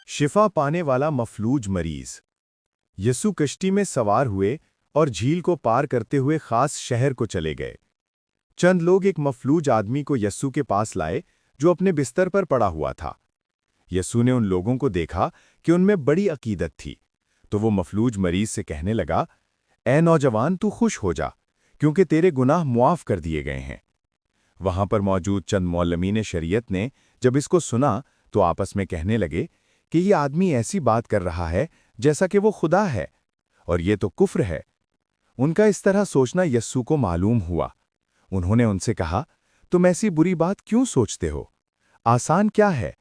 शिफा पाने वाला मफलूज मरीज। यस्सू कश्ती में सवार हुए और झील को पार करते हुए खास शहर को चले गए। चंद लोग एक मफलूज आदमी को यस्सू के पास लाए जो अपने बिस्तर पर पड़ा हुआ था। यस्सू ने उन लोगों को देखा कि उनमें बड़ी अकीदत थी, तो वो मफलूज मरीज से कहने लगा, ए नौजवान, तू खुश हो जा, क्योंकि तेरे गुनाह मुआफ कर दिए गए हैं। वहां पर मौजूद चंद मौलमीन शरीयत ने जब इसको सुना तो आपस में कहने लगे कि ये आदमी ऐसी बात कर रहा है जैसा कि वो खुदा है, और ये तो कुफ्र है। उनका इस तरह सोचना यस्सू को मालूम हुआ। उन्होंने उनसे कहा, तुम ऐसी बुरी बात क्यों सोचते हो? आसान क्या है?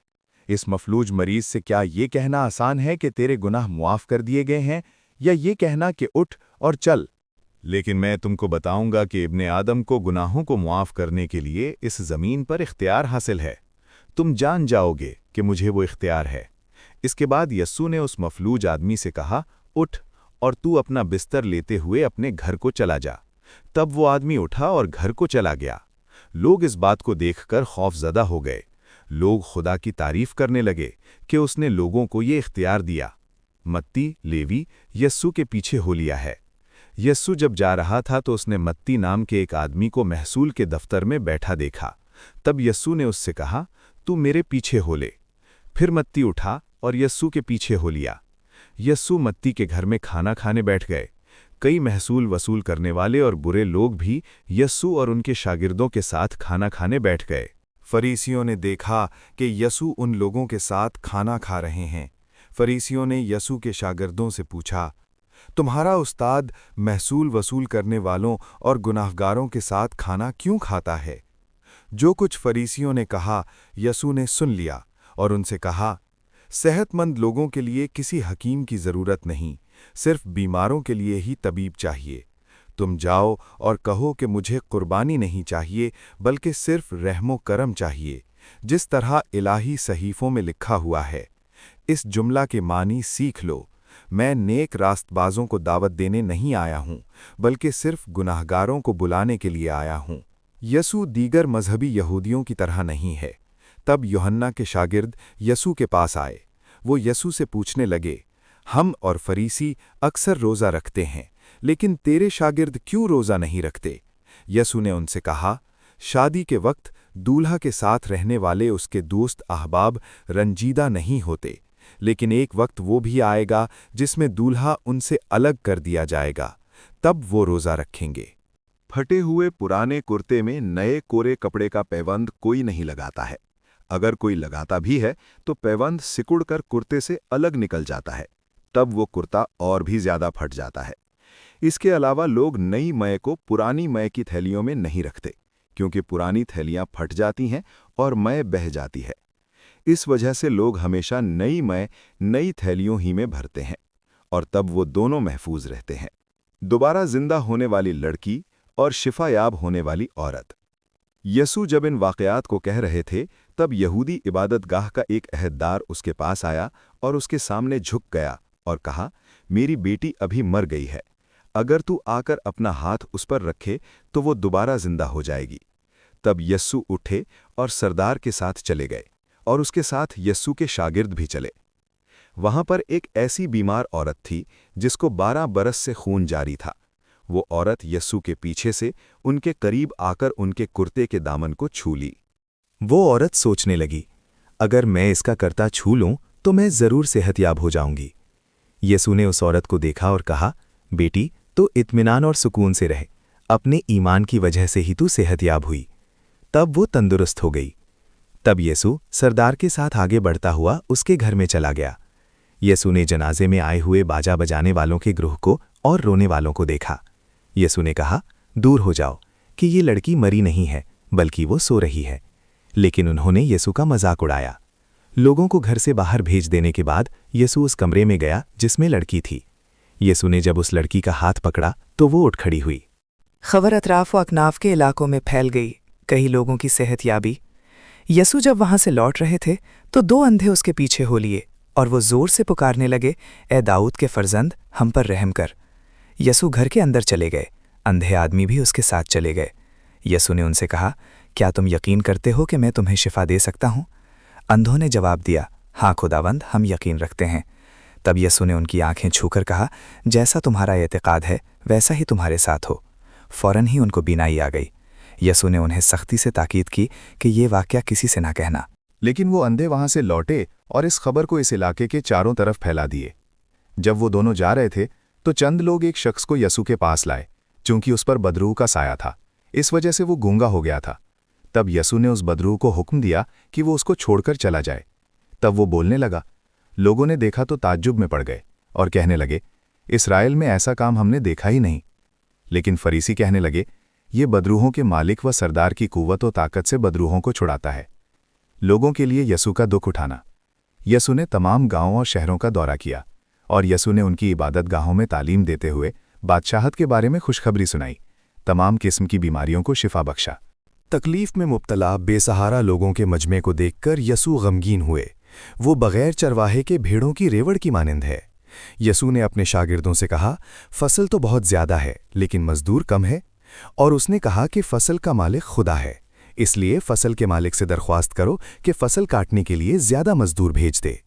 इस मफलूज मरीज से क्या ये कहना आसान है कि तेरे गुनाह मुआफ कर दिए गए हैं, या ये कहना कि उठ और चल? लेकिन मैं तुमको बताऊंगा कि इब्ने आदम को गुनाहों को मुआफ करने के लिए इस जमीन पर इख्तियार हासिल है। तुम जान जाओगे कि मुझे वो इख्तियार है। इसके बाद यस्सू ने उस मफलूज आदमी से कहा, उठ और तू अपना बिस्तर लेते हुए अपने घर को चला जा। तब वो आदमी उठा और घर को चला गया। लोग इस बात को देखकर खौफजदा हो गए। लोग खुदा की तारीफ करने लगे कि उसने लोगों को ये इख्तियार दिया। मत्ती, लेवी यस्सू के पीछे हो लिया है। यस्सू जब जा रहा था तो उसने मत्ती नाम के एक आदमी को महसूल के दफ्तर में बैठा देखा। तब यस्सू ने उससे कहा, तू मेरे पीछे हो ले। फिर मत्ती उठा और यस्सू के पीछे हो लिया। यस्सू मत्ती के घर में खाना खाने बैठ गए। कई महसूल वसूल करने वाले और बुरे लोग भी यस्सू और उनके शागिर्दों के साथ खाना खाने बैठ गए। फरीसियों ने देखा कि यस्सू उन लोगों के साथ खाना खा रहे हैं। फरीसियों ने यस्सू के शागिर्दों से पूछा, तुम्हारा उस्ताद महसूल वसूल करने वालों और गुनाहगारों के साथ खाना क्यों खाता है? जो कुछ फरीसियों ने कहा यस्सू ने सुन लिया और उनसे कहा, सेहतमंद लोगों के लिए किसी हकीम की ज़रूरत नहीं, सिर्फ बीमारों के लिए ही तबीब चाहिए। तुम जाओ और कहो कि मुझे कुर्बानी नहीं चाहिए, बल्कि सिर्फ रहमो करम चाहिए, जिस तरह इलाही सहीफ़ों में लिखा हुआ है। इस जुमला के मानी सीख लो, मैं नेक रास्तबाजों को दावत देने नहीं आया हूँ, बल्कि सिर्फ गुनाहगारों को बुलाने के लिए आया हूँ। यस्सू दीगर मजहबी यहूदियों की तरह नहीं है। तब यूहन्ना के शागिर्द यस्सू के पास आए। वो यस्सू से पूछने लगे, हम और फरीसी अक्सर रोज़ा रखते हैं, लेकिन तेरे शागिर्द क्यों रोज़ा नहीं रखते? यस्सू ने उनसे कहा, शादी के वक्त दूल्हा के साथ रहने वाले उसके दोस्त अहबाब रंजीदा नहीं होते, लेकिन एक वक्त वो भी आएगा जिसमें दूल्हा उनसे अलग कर दिया जाएगा, तब वो रोज़ा रखेंगे। फटे हुए पुराने कुर्ते में नए कोरे कपड़े का पैबंद कोई नहीं लगाता है। अगर कोई लगाता भी है तो पैबंद सिकुड़कर कुर्ते से अलग निकल जाता है, तब वो कुर्ता और भी ज्यादा फट जाता है। इसके अलावा लोग नई मय को पुरानी मय की थैलियों में नहीं रखते, क्योंकि पुरानी थैलियां फट जाती हैं और मय बह जाती है। इस वजह से लोग हमेशा नई मय नई थैलियों ही में भरते हैं, और तब वो दोनों महफूज रहते हैं। दोबारा जिंदा होने वाली लड़की और शिफायाब होने वाली औरत। यस्सू जब इन वाक़यात को कह रहे थे, तब यहूदी इबादतगाह का एक अहदेदार उसके पास आया और उसके सामने झुक गया और कहा, मेरी बेटी अभी मर गई है। अगर तू आकर अपना हाथ उस पर रखे तो वो दोबारा जिंदा हो जाएगी। तब यस्सू उठे और सरदार के साथ चले गए, और उसके साथ यस्सू के शागिर्द भी चले। वहां पर एक ऐसी बीमार औरत थी जिसको 12 बरस से खून जारी था। वो औरत यस्सू के पीछे से उनके करीब आकर उनके कुर्ते के दामन को छू ली। वो औरत सोचने लगी, अगर मैं इसका करता छू लूं तो मैं जरूर सेहतयाब हो जाऊंगी। यस्सू ने उस औरत को देखा और कहा, बेटी, तो इत्मीनान और सुकून से रहे, अपने ईमान की वजह से ही तू सेहतयाब हुई। तब वो तंदुरुस्त हो गई। तब यस्सू सरदार के साथ आगे बढ़ता हुआ उसके घर में चला गया। यस्सू ने जनाजे में आए हुए बाजा बजाने वालों के ग्रुह को और रोने वालों को देखा। यस्सू ने कहा, दूर हो जाओ, कि ये लड़की मरी नहीं है, बल्कि वो सो रही है। लेकिन उन्होंने यस्सू का मजाक उड़ाया। लोगों को घर से बाहर भेज देने के बाद यस्सू उस कमरे में गया जिसमें लड़की थी। यस्सू ने जब उस लड़की का हाथ पकड़ा तो वो उठ खड़ी हुई। खबर अतराफ व अकनाफ के इलाकों में फैल गई, कई लोगों की सेहतयाबी। यस्सू जब वहां से लौट रहे थे तो 2 अंधे उसके पीछे हो लिए, और वो जोर से पुकारने लगे, ए दाऊद के फर्जंद, हम पर रहम कर। यस्सू घर के अंदर चले गए। अंधे आदमी भी उसके साथ चले गए। यस्सू ने उनसे कहा, क्या तुम यकीन करते हो कि मैं तुम्हें शिफा दे सकता हूँ? अंधों ने जवाब दिया, ہاں खुदावंद, हम यकीन रखते हैं। तब यसू ने उनकी आंखें छूकर कहा, जैसा तुम्हारा एतकाद है वैसा ही तुम्हारे साथ हो। फौरन ही उनको बीनाई आ गई। यसू ने उन्हें सख्ती से ताकीद की कि ये वाकया किसी से ना कहना। लेकिन वो अंधे वहां से लौटे और इस खबर को इस इलाके के चारों तरफ फैला दिए। जब वो दोनों जा रहे थे तो चंद लोग एक शख्स को यसू के पास लाए, चूंकि उस पर बदरूह का साया था। इस वजह से वो गूंगा हो गया था। तब यसू ने उस बदरूह को हुक्म दिया कि वो उसको छोड़कर चला जाए। तब वो बोलने लगा। लोगों ने देखा तो ताज्जुब में पड़ गए और कहने लगे, इस्राएल में ऐसा काम हमने देखा ही नहीं। लेकिन फरीसी कहने लगे, ये बदरूहों के मालिक व सरदार की कुव्वत व ताकत से बदरूहों को छुड़ाता है। लोगों के लिए यसू का दुख उठाना। यसू ने तमाम गांवों और शहरों का दौरा किया और यसू ने उनकी इबादत गाहों में तालीम देते हुए बादशाहत के बारे में खुशखबरी सुनाई। तमाम किस्म की बीमारियों को शिफा बख्शा। तकलीफ में मुब्तला बेसहारा लोगों के मजमे को देखकर यसू गमगीन हुए। वो बगैर चरवाहे के भेड़ों की रेवड़ की मानिंद है। यसू ने अपने शागिर्दों से कहा, फसल तो बहुत ज्यादा है लेकिन मजदूर कम है। और उसने कहा कि फसल का मालिक खुदा है, इसलिए फसल के मालिक से दरख्वास्त करो कि फसल काटने के लिए ज्यादा मजदूर भेज दे।